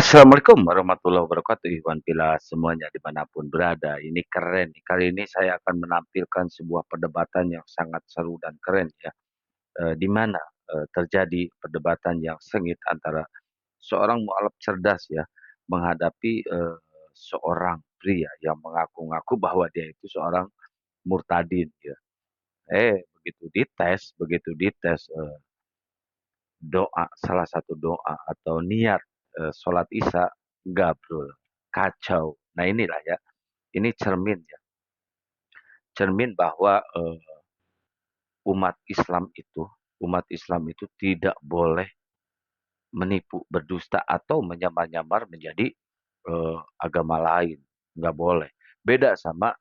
Assalamualaikum warahmatullahi wabarakatuh, Ikhwan Fillah semuanya dimanapun berada. Ini keren nih. Kali ini saya akan menampilkan sebuah perdebatan yang sangat seru dan keren ya. Di mana terjadi perdebatan yang sengit antara seorang mualaf cerdas ya menghadapi seorang pria yang mengaku-ngaku bahwa dia itu seorang murtadin ya. Begitu dites doa, salah satu doa atau niat sholat Isya gabrol, kacau. Nah inilah ya, ini cermin ya, cermin bahwa umat Islam itu tidak boleh menipu, berdusta atau menyamar-nyamar menjadi agama lain, nggak boleh. Beda sama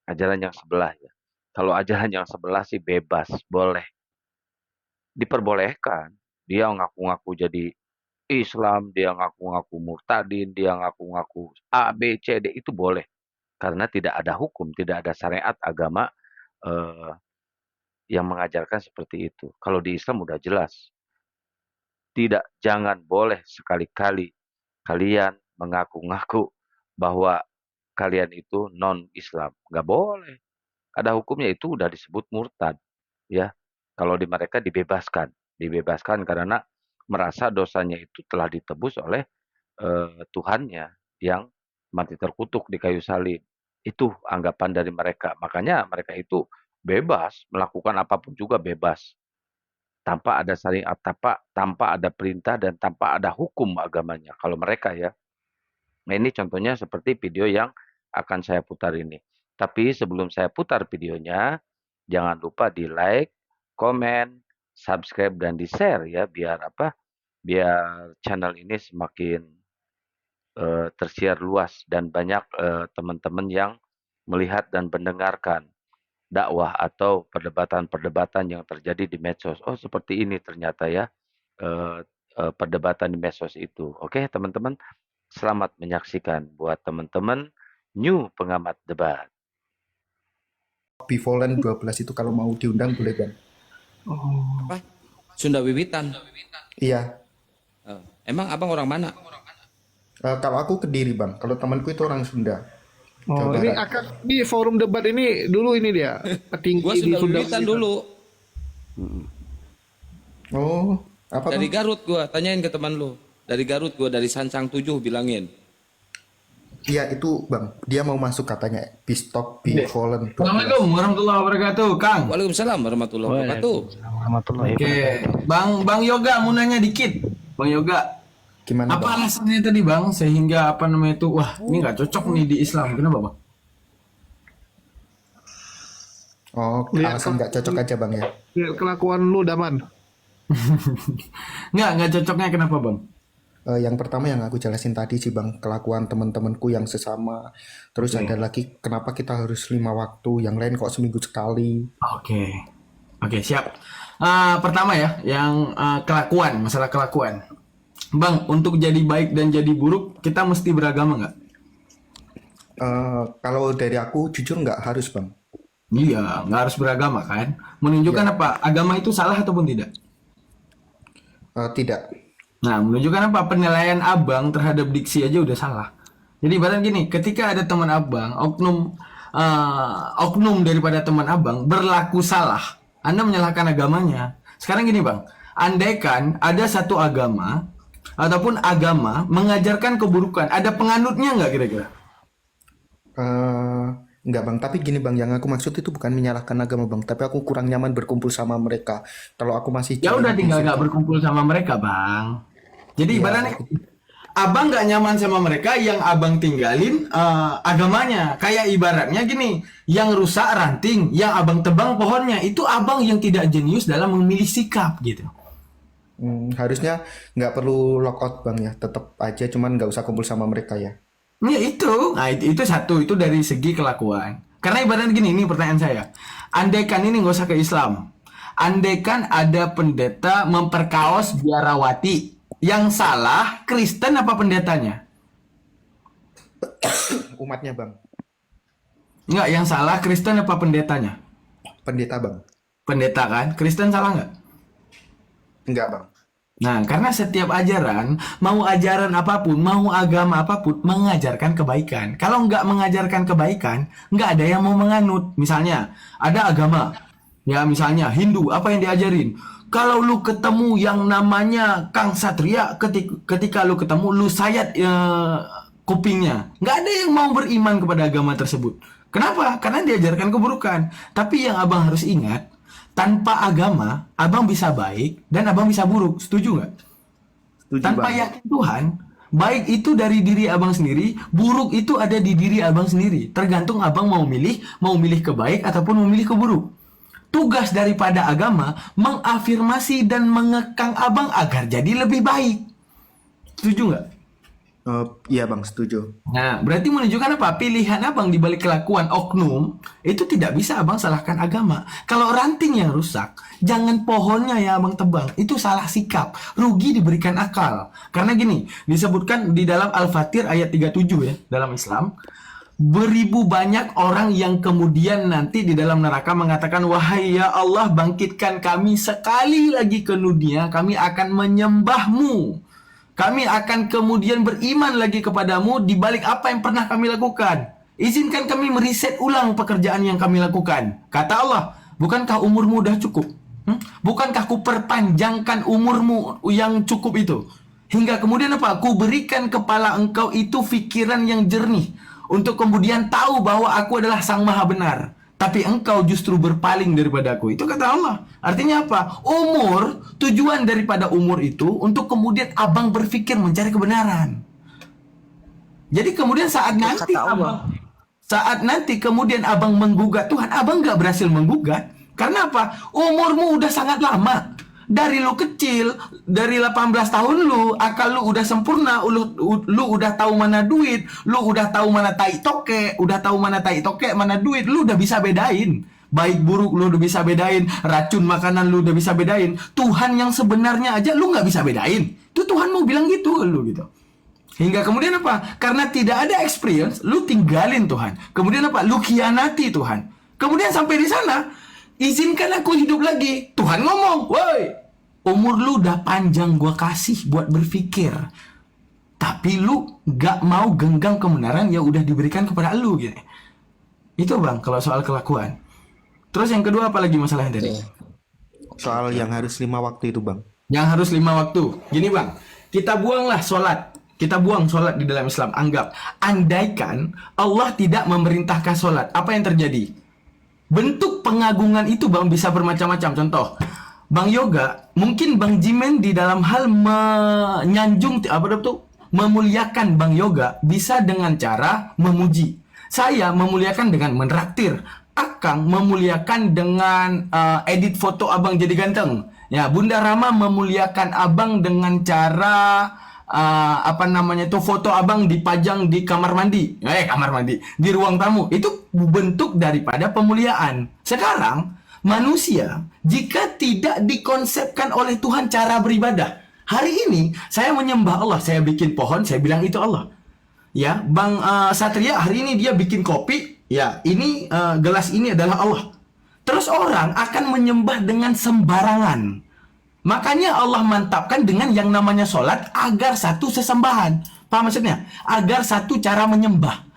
ajaran yang sebelah ya. Kalau ajaran yang sebelah sih bebas, boleh, diperbolehkan. Dia ngaku-ngaku jadi Islam, dia ngaku-ngaku murtadin, dia ngaku-ngaku A, B, C, D, itu boleh. Karena tidak ada hukum, tidak ada syariat agama eh, yang mengajarkan seperti itu. Kalau di Islam udah jelas, tidak, jangan boleh sekali-kali kalian mengaku-ngaku bahwa kalian itu non-Islam. Nggak boleh. Ada hukumnya, itu udah disebut murtad. Ya, kalau di mereka dibebaskan karena merasa dosanya itu telah ditebus oleh Tuhannya yang mati terkutuk di kayu salib. Itu anggapan dari mereka. Makanya mereka itu bebas melakukan apapun juga bebas tanpa ada syariat, tanpa ada perintah dan tanpa ada hukum agamanya. Kalau mereka ya. Nah, ini contohnya seperti video yang akan saya putar ini. Tapi sebelum saya putar videonya, jangan lupa di like, komen, subscribe dan di share ya biar apa? Biar channel ini semakin tersiar luas dan banyak teman-teman yang melihat dan mendengarkan dakwah atau perdebatan-perdebatan yang terjadi di medsos. Oh, seperti ini ternyata ya perdebatan di medsos itu. Oke, teman-teman, selamat menyaksikan buat teman-teman new pengamat debat. Bivolen 12 itu kalau mau diundang boleh Bang. Apa? Sunda Wiwitan. Iya. Emang abang orang mana? Kalau aku Kediri Bang, kalau temanku itu orang Sunda, Jawa Oh, ini Barat. akan di forum debat ini dulu ini dia Gua petinggi di Sunda Sunda. Wiwitan dulu. Oh, apa Dari Bang? Garut gua, tanyain ke teman lu. Dari Garut gua, dari Sancang 7 bilangin. Iya itu Bang, dia mau masuk katanya Bistok Bivolen 12. Assalamualaikum warahmatullahi wabarakatuh, Kang. Waalaikumsalam warahmatullahi wabarakatuh. Warahmatullahi Oke, Bang Yoga mau nanya dikit. Bang Yoga, Gimana apa Bang? alasannya tadi Bang sehingga apa namanya itu, wah ini nggak cocok nih di Islam, kenapa Bang? Oh, Lihat alasan nggak cocok aja Bang ya. lihat kelakuan lu Daman. Nggak cocoknya kenapa Bang? Yang pertama yang aku jelasin tadi sih Bang, kelakuan teman-temanku yang sesama. Terus ada lagi kenapa kita harus 5 waktu, yang lain kok seminggu sekali. Oke, oke siap. Pertama ya, yang kelakuan, masalah kelakuan. Bang, untuk jadi baik dan jadi buruk, kita mesti beragama nggak? Kalau dari aku jujur nggak harus Bang. Iya, nggak harus beragama kan? Menunjukkan apa? Agama itu salah ataupun tidak? Tidak. Nah, menunjukkan apa? Penilaian abang terhadap diksi aja udah salah. Jadi ibarat gini, ketika ada teman abang, oknum daripada teman abang berlaku salah, Anda menyalahkan agamanya. Sekarang gini bang, andaikan ada satu agama ataupun agama mengajarkan keburukan, ada penganutnya nggak kira-kira? Enggak Bang, tapi gini Bang, yang aku maksud itu bukan menyalahkan agama Bang, tapi aku kurang nyaman berkumpul sama mereka. Kalau aku masih Ya udah jalan tinggal prinsip, nggak berkumpul sama mereka bang. Jadi ya ibaratnya abang nggak nyaman sama mereka yang abang tinggalin agamanya. Kayak ibaratnya gini, yang rusak ranting, yang abang tebang pohonnya, itu abang yang tidak jenius dalam memilih sikap gitu. harusnya nggak perlu lockout Bang ya, tetap aja, cuman nggak usah kumpul sama mereka ya. Ya itu, nah itu satu, itu dari segi kelakuan. Karena ibaratnya gini, ini pertanyaan saya. Andaikan ini nggak usah ke Islam. Andaikan ada pendeta memperkaos biarawati, yang salah Kristen apa pendetanya? Umatnya Bang, Enggak, yang salah Kristen apa pendetanya? pendeta Bang, Pendeta kan? Kristen salah nggak? enggak Bang. Nah, karena setiap ajaran, mau ajaran apapun, mau agama apapun, mengajarkan kebaikan. Kalau nggak mengajarkan kebaikan, nggak ada yang mau menganut. Misalnya, ada agama, ya misalnya Hindu, apa yang diajarin? Kalau lu ketemu yang namanya Kang Satria, ketika lu ketemu, lu sayat kupingnya. Nggak ada yang mau beriman kepada agama tersebut. Kenapa? Karena diajarkan keburukan. Tapi yang abang harus ingat, tanpa agama, abang bisa baik dan abang bisa buruk. Setuju nggak? Setuju, Tanpa Bang. yakin Tuhan, baik itu dari diri abang sendiri, buruk itu ada di diri abang sendiri. Tergantung abang mau milih ke baik ataupun memilih ke buruk. Tugas daripada agama mengafirmasi dan mengekang abang agar jadi lebih baik. Setuju nggak? Iya Bang, setuju. Nah, berarti menunjukkan apa? Pilihan abang di balik kelakuan oknum itu tidak bisa abang salahkan agama. Kalau ranting yang rusak, jangan pohonnya ya abang tebang. Itu salah sikap. Rugi diberikan akal. Karena gini, disebutkan di dalam Al-Fatir ayat 37 ya, dalam Islam. Beribu banyak orang yang kemudian nanti di dalam neraka mengatakan, wahai ya Allah, bangkitkan kami sekali lagi ke dunia, kami akan menyembahmu. Kami akan kemudian beriman lagi kepadamu di balik apa yang pernah kami lakukan. Izinkan kami meriset ulang pekerjaan yang kami lakukan. Kata Allah, bukankah umurmu udah cukup? Bukankah ku perpanjangkan umurmu yang cukup itu? Hingga kemudian apa? Ku berikan kepala engkau itu pikiran yang jernih. Untuk kemudian tahu bahwa aku adalah sang maha benar. Tapi engkau justru berpaling daripada aku. Itu kata Allah. Artinya apa? Tujuan daripada umur itu untuk kemudian abang berpikir mencari kebenaran. Jadi kemudian saat nanti kemudian abang menggugat Tuhan, abang nggak berhasil menggugat. Karena apa? Umurmu udah sangat lama. Dari lu kecil, dari 18 tahun lu, akal lu udah sempurna, lu udah tahu mana duit, lu udah tahu mana tai toke, mana duit, lu udah bisa bedain. Baik buruk lu udah bisa bedain, racun makanan lu udah bisa bedain. Tuhan yang sebenarnya aja lu nggak bisa bedain. Itu Tuhan mau bilang gitu lu gitu. Hingga kemudian apa? Karena tidak ada experience, lu tinggalin Tuhan. Kemudian apa? Lu khianati Tuhan. Kemudian sampai di sana, izinkan aku hidup lagi. Tuhan ngomong, woi, umur lu udah panjang gua kasih buat berpikir. Tapi lu gak mau genggam kebenaran yang udah diberikan kepada lu gitu. Itu bang, kalau soal kelakuan. Terus yang kedua apa lagi masalahnya tadi? Soal yang harus 5 waktu itu Bang. Yang harus 5 waktu. Gini bang, kita buanglah sholat. Kita buang sholat di dalam Islam. Anggap, andaikan Allah tidak memerintahkan sholat, apa yang terjadi? Bentuk pengagungan itu bang bisa bermacam-macam. Contoh, Bang Yoga, mungkin Bang Jimen di dalam hal menyanjung memuliakan Bang Yoga bisa dengan cara memuji. Saya memuliakan dengan menraktir. Akang memuliakan dengan edit foto abang jadi ganteng. Ya, Bunda Rama memuliakan abang dengan cara foto abang dipajang di kamar mandi, di ruang tamu. Itu bentuk daripada pemuliaan. Sekarang manusia jika tidak dikonsepkan oleh Tuhan cara beribadah. Hari ini saya menyembah Allah, saya bikin pohon, saya bilang itu Allah. Ya, Bang Satria hari ini dia bikin kopi, ya ini gelas ini adalah Allah. Terus orang akan menyembah dengan sembarangan. Makanya Allah mantapkan dengan yang namanya sholat agar satu sesembahan. Paham maksudnya? Agar satu cara menyembah.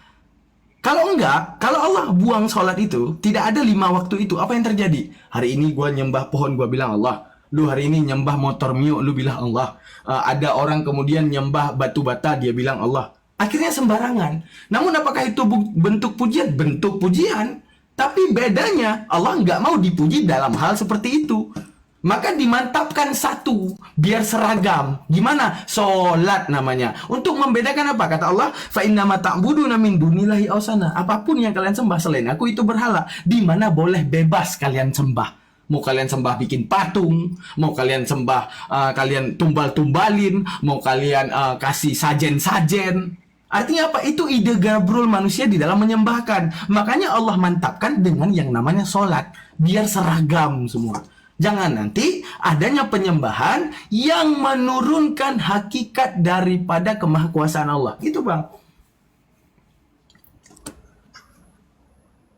Kalau enggak, kalau Allah buang sholat itu, tidak ada 5 waktu itu, apa yang terjadi? Hari ini gue nyembah pohon, gue bilang Allah. Lu hari ini nyembah motor Mio, lu bilang Allah. Ada orang kemudian nyembah batu bata, dia bilang Allah. Akhirnya sembarangan. Namun apakah itu bentuk pujian? Bentuk pujian. Tapi bedanya, Allah nggak mau dipuji dalam hal seperti itu. Maka dimantapkan satu biar seragam. Gimana? Sholat namanya. Untuk membedakan apa? Kata Allah, fa innama ta'buduna min dunillahi awsana. Apapun yang kalian sembah selain aku itu berhala. Di mana boleh bebas kalian sembah. Mau kalian sembah bikin patung, mau kalian sembah kalian tumbal-tumbalin, mau kalian kasih sajen-sajen. Artinya apa? Itu ide gabrul manusia di dalam menyembahkan. Makanya Allah mantapkan dengan yang namanya sholat. Biar seragam semua. Jangan nanti adanya penyembahan yang menurunkan hakikat daripada kemahakuasaan Allah. Itu bang.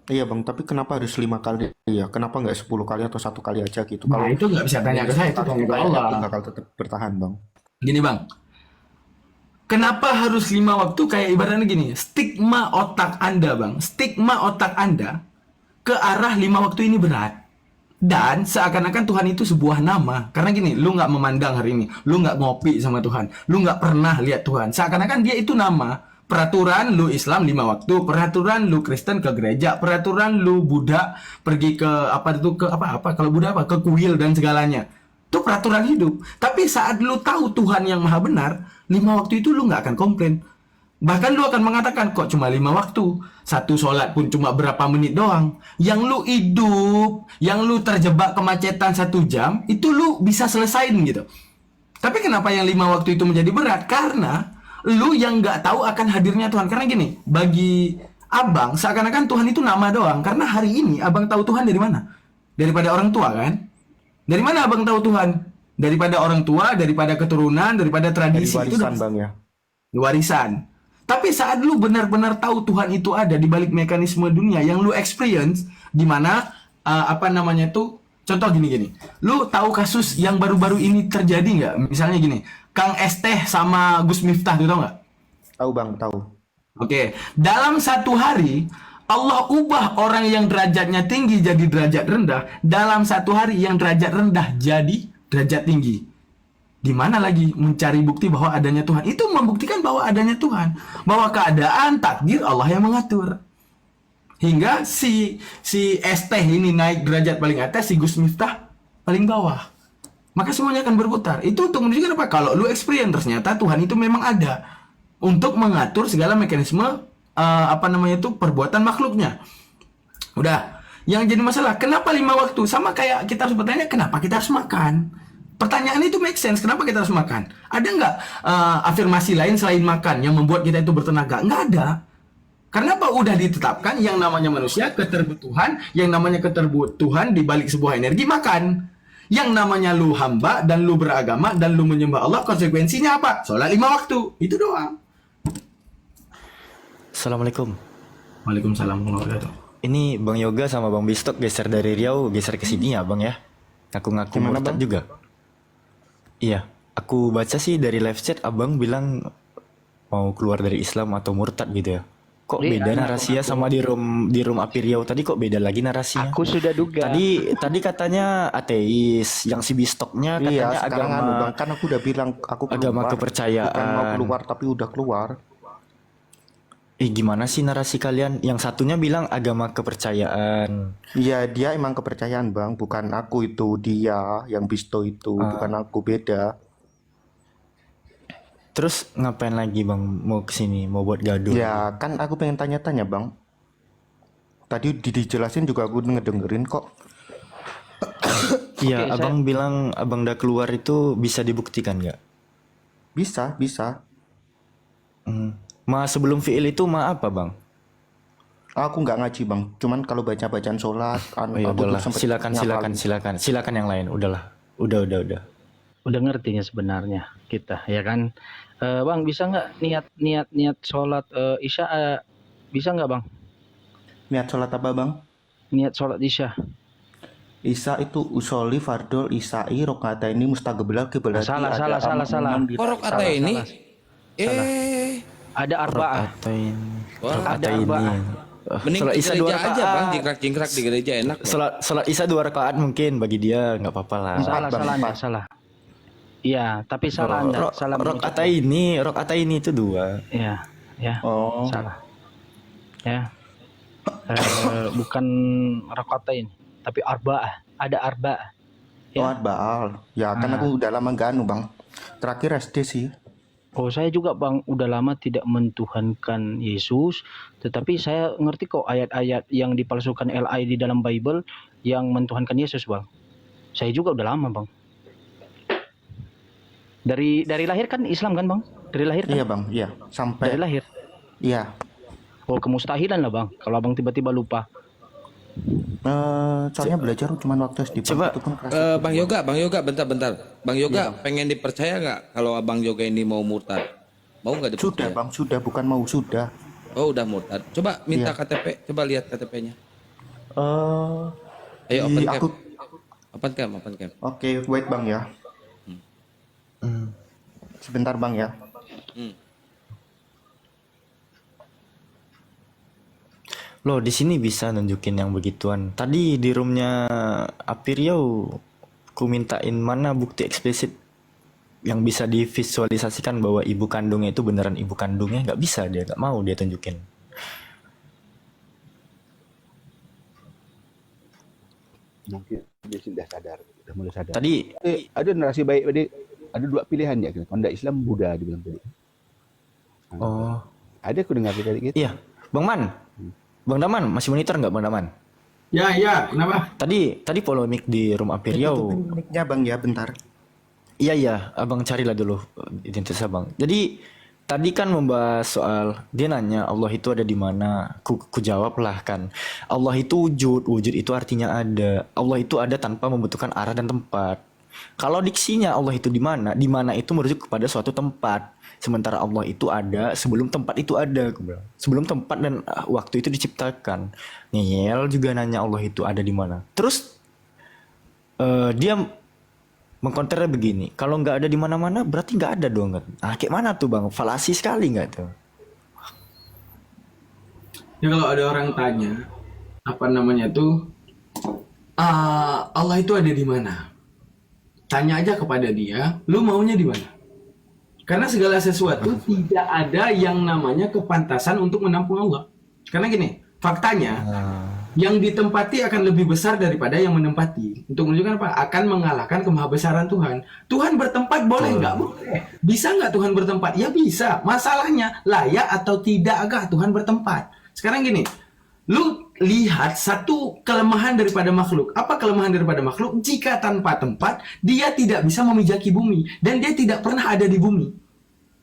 Iya bang, tapi kenapa harus 5 kali ya? Kenapa nggak 10 kali atau 1 kali aja gitu? Nah, Kalau itu nggak bisa tanya ke saya, itu tanya ke Allah. aku bakal tetap bertahan bang. Gini bang, kenapa harus 5 waktu? Kayak ibaratnya gini, stigma otak anda bang, stigma otak anda ke arah 5 waktu ini berat. Dan seakan-akan Tuhan itu sebuah nama. Karena gini, lu nggak memandang hari ini, lu nggak ngopi sama Tuhan, lu nggak pernah lihat Tuhan. Seakan-akan dia itu nama. Peraturan lu Islam 5 waktu, peraturan lu Kristen ke gereja, peraturan lu Buddha pergi ke apa itu ke apa kalau Buddha apa ke kuil dan segalanya. Itu peraturan hidup. Tapi saat lu tahu Tuhan yang maha benar, 5 waktu itu lu nggak akan komplain. Bahkan lu akan mengatakan kok cuma 5 waktu, satu sholat pun cuma berapa menit doang. Yang lu hidup, yang lu terjebak kemacetan 1 jam, itu lu bisa selesain gitu. Tapi kenapa yang 5 waktu itu menjadi berat? Karena lu yang nggak tahu akan hadirnya Tuhan. Karena gini, bagi abang seakan-akan Tuhan itu nama doang. Karena hari ini abang tahu Tuhan dari mana? Daripada orang tua kan? Dari mana abang tahu Tuhan? Daripada orang tua, daripada keturunan, daripada Dari tradisi. Itu warisan bang ya. warisan. Tapi saat lu benar-benar tahu Tuhan itu ada di balik mekanisme dunia yang lu experience, di mana apa namanya tuh, contoh gini-gini. Lu tahu kasus yang baru-baru ini terjadi nggak? Misalnya gini, Kang Esteh sama Gus Miftah, tuh tau nggak? Tahu bang, tahu. Oke, dalam 1 hari Allah ubah orang yang derajatnya tinggi jadi derajat rendah. Dalam 1 hari yang derajat rendah jadi derajat tinggi. Di mana lagi mencari bukti bahwa adanya Tuhan? Itu membuktikan bahwa adanya Tuhan, bahwa keadaan takdir Allah yang mengatur. Hingga si Esteh ini naik derajat paling atas, si Gus Miftah paling bawah. Maka semuanya akan berputar. Itu untuk menunjukkan apa? Kalau lu experience ternyata Tuhan itu memang ada untuk mengatur segala mekanisme apa namanya itu perbuatan makhluknya. Udah. Yang jadi masalah, kenapa 5 waktu? Sama kayak kita harus bertanya, kenapa kita harus makan? Pertanyaan itu make sense. Kenapa kita harus makan? Ada nggak afirmasi lain selain makan yang membuat kita itu bertenaga? Nggak ada. Karena apa? Udah ditetapkan yang namanya manusia keterbutuhan, yang namanya keterbutuhan di balik sebuah energi makan. Yang namanya lu hamba dan lu beragama dan lu menyembah Allah, konsekuensinya apa? Sholat 5 waktu. Itu doang. Assalamualaikum. Waalaikumsalam warahmatullahi wabarakatuh. Ini Bang Yoga sama Bang Bistok geser dari Riau geser ke sini ya Bang ya? Ngaku-ngaku Gimana, murtad Bang? juga. Iya, aku baca sih dari live chat Abang bilang mau keluar dari Islam atau murtad gitu ya. Kok beda narasinya sama di room Api Riau tadi, kok beda lagi narasinya? Aku sudah duga. Tadi katanya ateis, yang si Bistoknya Iya, katanya sekarang agama bang, kan aku udah bilang aku keluar. agama kepercayaan. Bukan mau keluar tapi udah keluar. Gimana sih narasi kalian? Yang satunya bilang agama kepercayaan. Iya, dia emang kepercayaan bang, bukan aku itu, dia yang Bisto itu, bukan aku, beda. Terus ngapain lagi Bang mau kesini, mau buat gaduh? Ya kan aku pengen tanya-tanya bang. Tadi dijelasin juga aku ngedengerin kok. Iya, Oke, Abang bilang Abang udah keluar itu bisa dibuktikan nggak? Bisa, bisa. Ma sebelum fiil itu ma apa Bang? Aku nggak ngaji bang, cuman kalau baca-bacaan sholat, Oh ya aku tuh udahlah, sempet silakan yang lain, udahlah, udah. Udah ngerti ya sebenarnya kita, ya kan? Bang, bisa nggak niat sholat isya? Bisa nggak bang? Niat sholat apa bang? Niat sholat isya. Isya itu usoli fardol isai rokaata ini mustaqbilal kiblat. Salah. Kok rokaat ini? Ada arba'ah. Rakaat ini. Mending Salat di isya 2 gereja aja bang, rakaat. jingkrak-jingkrak di gereja enak. Bang. Salat isya 2 rakaat mungkin bagi dia nggak apa-apa lah. Salah. Iya, tapi salah Anda. Salah Rakaat ini itu 2. Ya. Oh. Salah. Ya. Bukan rakaatain, tapi arba'ah. Ada arba'ah. Oh, Baal. Ya kan aku udah lama gak anu bang. Terakhir SD sih. Oh, saya juga bang udah lama tidak mentuhankan Yesus, tetapi saya ngerti kok ayat-ayat yang dipalsukan LI di dalam Bible yang mentuhankan Yesus bang. Saya juga udah lama bang. Dari lahir kan Islam kan bang? Dari lahir kan? Iya bang, iya. Dari Sampai lahir. iya. Oh, kemustahilan lah bang. Kalau abang tiba-tiba lupa. Soalnya belajar cuma waktu SD. Coba, itu pun kelas. Bang Yoga, bentar. Bang Yoga, pengen dipercaya nggak kalau Abang Yoga ini mau murtad? Mau nggak Sudah dipercaya? bang, sudah bukan mau sudah. Oh, udah murtad. Coba minta KTP, coba lihat KTP-nya. Ayo Di open cam. aku Open cam, open cam. oke, wait Bang ya. Sebentar Bang ya. Loh, di sini bisa nunjukin yang begituan. Tadi di roomnya Apiriau, ku mintain mana bukti eksplisit yang bisa divisualisasikan bahwa ibu kandungnya itu beneran ibu kandungnya. Nggak bisa, dia nggak mau dia tunjukin. Mungkin dia sudah sadar, sudah mulai sadar. Tadi Ada narasi baik tadi, ada dua pilihan ya. Kalau tidak Islam, Buddha dibilang tadi. oh Ada aku dengar tadi gitu. iya, Bang Man, Bang Daman masih monitor nggak Bang Daman? Ya, kenapa? Tadi polemik di room Apiriau. Tutupin mic-nya Bang ya, bentar. Iya, abang carilah dulu identitas abang. Jadi tadi kan membahas soal dia nanya Allah itu ada di mana. Ku jawab lah kan. Allah itu wujud, wujud itu artinya ada. Allah itu ada tanpa membutuhkan arah dan tempat. Kalau diksinya Allah itu di mana itu merujuk kepada suatu tempat. Sementara Allah itu ada sebelum tempat itu ada. Aku bilang. Sebelum tempat dan waktu itu diciptakan. Ngeyel juga nanya Allah itu ada di mana. Terus dia mengkonternya begini, kalau nggak ada di mana-mana berarti nggak ada dong kan? Ah, kayak mana tuh Bang? Falasi sekali nggak tuh? Ya kalau ada orang tanya, apa namanya tuh, Allah itu ada di mana? Tanya aja kepada dia, lu maunya di mana? Karena segala sesuatu tidak ada yang namanya kepantasan untuk menampung Allah. Karena gini, faktanya, yang ditempati akan lebih besar daripada yang menempati. Untuk menunjukkan apa? Akan mengalahkan kemahabesaran Tuhan. Tuhan bertempat boleh nggak? Boleh. Bisa nggak Tuhan bertempat? Ya bisa. Masalahnya layak atau tidakkah Tuhan bertempat? Sekarang gini, lu lihat satu kelemahan daripada makhluk. Apa kelemahan daripada makhluk? Jika tanpa tempat, dia tidak bisa memijaki bumi. Dan dia tidak pernah ada di bumi.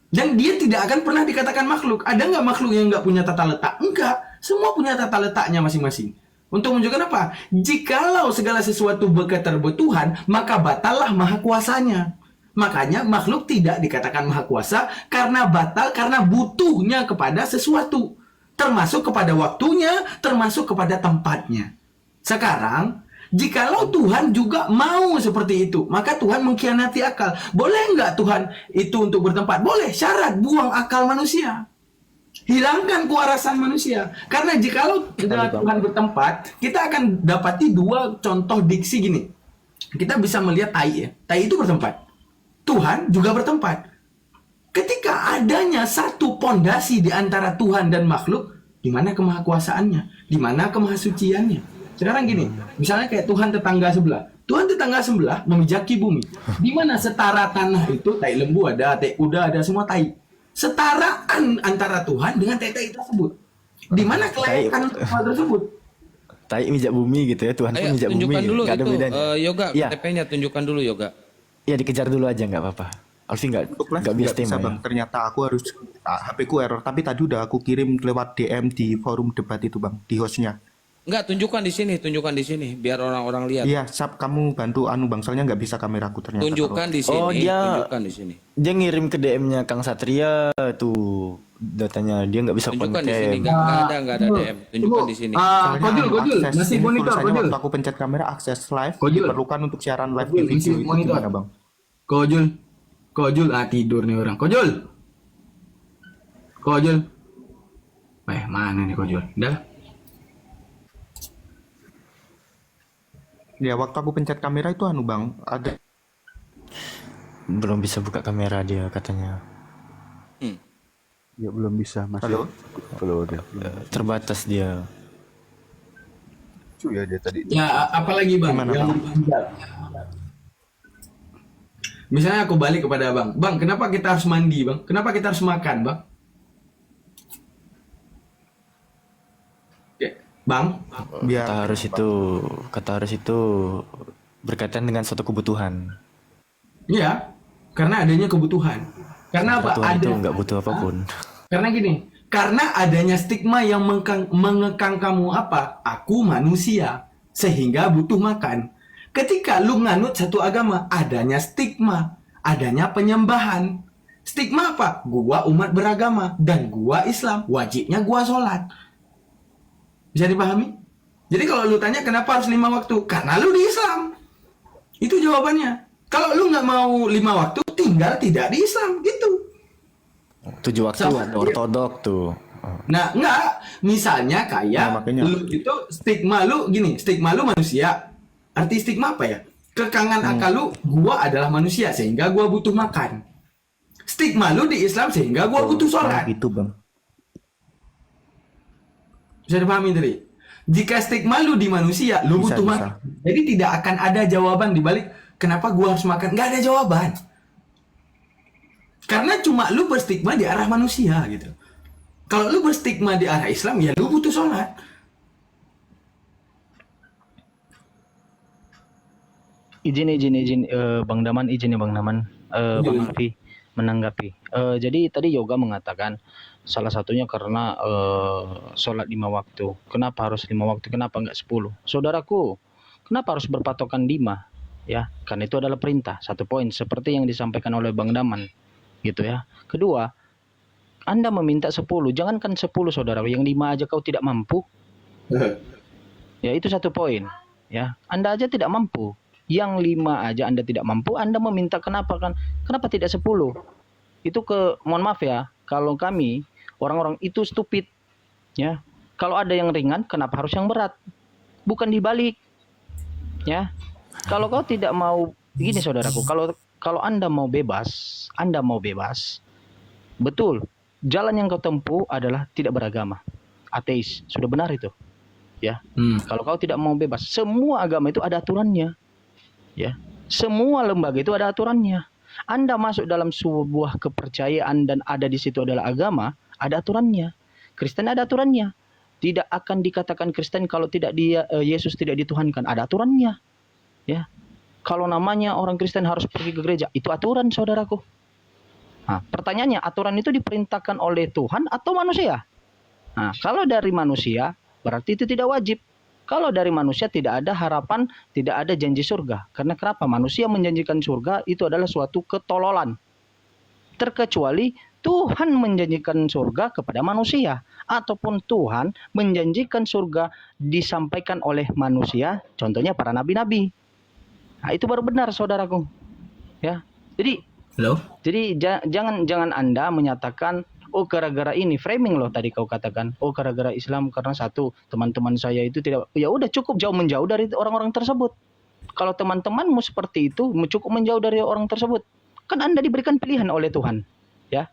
Dan dia tidak akan pernah dikatakan makhluk. Ada nggak makhluk yang nggak punya tata letak? Enggak. Semua punya tata letaknya masing-masing. Untuk menunjukkan apa? Jikalau segala sesuatu berkaitan Tuhan, maka batallah maha kuasanya. Makanya makhluk tidak dikatakan maha kuasa karena batal, karena butuhnya kepada sesuatu. Termasuk kepada waktunya, termasuk kepada tempatnya. Sekarang, jikalau Tuhan juga mau seperti itu, maka Tuhan mengkhianati akal. Boleh nggak Tuhan itu untuk bertempat? Boleh, syarat buang akal manusia. Hilangkan kewarasan manusia. Karena jikalau Tuhan bertempat, kita akan dapati dua contoh diksi gini. Kita bisa melihat tai ya. Tai itu bertempat. Tuhan juga bertempat. Ketika adanya satu pondasi di antara Tuhan dan makhluk, di mana kemahakuasaannya? Di mana kemahasuciannya? Sekarang gini, misalnya kayak Tuhan tetangga sebelah. Tuhan tetangga sebelah memijaki bumi. Di mana setara tanah itu, tai lembu ada, tai kuda ada, semua tai. Setaraan antara Tuhan dengan tai-tai tersebut. Di mana kelayakan untuk hal tersebut? Tai mijak bumi gitu ya, Tuhan pun Ayo mijak bumi. tunjukkan dulu Nggak ada itu bedanya. Yoga, Iya. KTP-nya tunjukkan dulu Yoga. Ya dikejar dulu aja nggak apa-apa. Alfi nggak biasa Nggak bisa tema ya. Bang. Ternyata aku harus HP ku error. Tapi tadi udah aku kirim lewat DM di forum debat itu Bang, di hostnya. Enggak, tunjukkan di sini, biar orang-orang lihat. Iya, Sap, kamu bantu Bang, soalnya nggak bisa kameraku ternyata. Tunjukkan di sini, Oh, dia- tunjukkan di sini. Dia ngirim ke DM-nya Kang Satria tuh datanya dia nggak bisa Tunjukkan di sini, konten. enggak ada DM. Tunjukkan di sini. Soalnya Kojul, akses masih ini monitor, tulisannya Kojul. waktu aku pencet kamera akses live Kojul. diperlukan untuk siaran live di Kojul, video masih itu monitor. gimana Bang? Kojul, tidur nih orang. Kojul. Mana nih Kojul? Udah. Ya waktu aku pencet kamera itu Bang, ada Belum bisa buka kamera dia katanya. Ya belum bisa masih. Halo? Kalau udah. Terbatas dia. Lucu ya dia tadi. Ya, apalagi Bang Gimana, yang mengganjal. Misalnya aku balik kepada Bang. Bang, kenapa kita harus mandi, Bang? Kenapa kita harus makan, Bang? Oke, Bang. biar Kata harus itu berkaitan dengan suatu kebutuhan. Iya, karena adanya kebutuhan. Karena apa? Tuhan itu Ada. nggak butuh apapun. Karena gini, karena adanya stigma yang mengekang kamu apa? Aku manusia, sehingga butuh makan. Ketika lu nganut satu agama, adanya stigma, adanya penyembahan. Stigma apa? Gua umat beragama dan gua Islam, wajibnya gua sholat. Bisa dipahami? Jadi kalau lu tanya kenapa harus 5 waktu? Karena lu di Islam. Itu jawabannya. Kalau lu nggak mau 5 waktu, tinggal tidak di Islam, gitu. 7 waktu Sama ada dia. ortodok tuh. Nah, enggak. Misalnya kayak Nah, makanya. lu itu stigma lu gini, stigma lu manusia. Arti stigma apa ya? Kekangan akal lu, gua adalah manusia sehingga gua butuh makan. Stigma lu di Islam sehingga gua butuh sholat. Gitu bang. Bisa dipahami tadi? Jika stigma lu di manusia, lu Bisa, butuh bisa. makan. Jadi tidak akan ada jawaban di balik kenapa gua harus makan. Nggak ada jawaban. Karena cuma lu berstigma di arah manusia gitu. Kalau lu berstigma di arah Islam, ya lu butuh sholat. Izin Bang Daman, izin ya Bang Daman, Bang Alfi menanggapi. Jadi tadi Yoga mengatakan salah satunya karena sholat 5 waktu. Kenapa harus 5 waktu? Kenapa enggak 10? Saudaraku, kenapa harus berpatokan 5? Ya, karena itu adalah perintah. 1 poin seperti yang disampaikan oleh Bang Daman, gitu ya. Kedua, Anda meminta 10, jangankan 10 saudara, yang 5 aja kau tidak mampu. Ya, itu 1 poin. Ya, Anda aja tidak mampu. Yang 5 aja Anda tidak mampu, Anda meminta kenapa kan? Kenapa tidak 10? Itu mohon maaf ya, kalau kami orang-orang itu stupid. Ya. Kalau ada yang ringan, kenapa harus yang berat? Bukan dibalik. Ya. Kalau kau tidak mau gini saudaraku, kalau Anda mau bebas, betul. Jalan yang kau tempuh adalah tidak beragama. Ateis, sudah benar itu. Ya. Kalau kau tidak mau bebas, semua agama itu ada aturannya. Ya, semua lembaga itu ada aturannya. Anda masuk dalam sebuah kepercayaan dan ada di situ adalah agama, ada aturannya. Kristen ada aturannya. Tidak akan dikatakan Kristen kalau tidak Yesus tidak dituhankan, ada aturannya. Ya. Kalau namanya orang Kristen harus pergi ke gereja, itu aturan saudaraku. Nah, pertanyaannya, aturan itu diperintahkan oleh Tuhan atau manusia? Nah, kalau dari manusia, berarti itu tidak wajib. Kalau dari manusia tidak ada harapan, tidak ada janji surga. Karena kenapa? Manusia menjanjikan surga itu adalah suatu ketololan. Terkecuali Tuhan menjanjikan surga kepada manusia. Ataupun Tuhan menjanjikan surga disampaikan oleh manusia. Contohnya para nabi-nabi. Nah, itu baru benar saudaraku. Ya. Jadi jangan Anda menyatakan oh gara-gara ini framing loh tadi kau katakan. Oh gara-gara Islam karena satu teman-teman saya itu tidak, ya udah cukup menjauh dari orang-orang tersebut. Kalau teman-temanmu seperti itu cukup menjauh dari orang tersebut. Kan Anda diberikan pilihan oleh Tuhan, ya.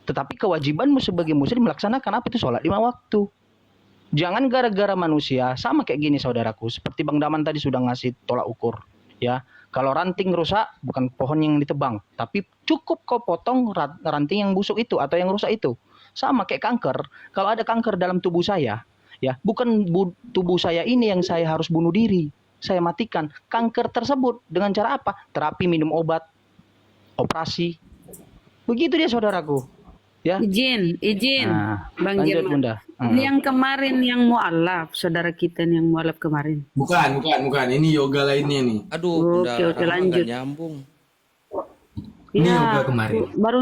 Tetapi kewajibanmu sebagai muslim melaksanakan apa itu sholat 5 waktu. Jangan gara-gara manusia sama kayak gini saudaraku. Seperti Bang Daman tadi sudah ngasih tolak ukur, ya. Kalau ranting rusak, bukan pohon yang ditebang. Tapi cukup kau potong ranting yang busuk itu atau yang rusak itu. Sama kayak kanker. Kalau ada kanker dalam tubuh saya, ya bukan tubuh saya ini yang saya harus bunuh diri. Saya matikan kanker tersebut dengan cara apa? Terapi, minum obat, operasi. Begitu dia saudaraku. Ya. Izin, Nah, Bang lanjut Jerman. Bunda. Yang kemarin yang mualaf, saudara kita yang mualaf kemarin. Bukan. Ini yoga lainnya nih. Aduh, Oke, Bunda Rahma lanjut. nggak nyambung. Ini Ya, yoga kemarin. baru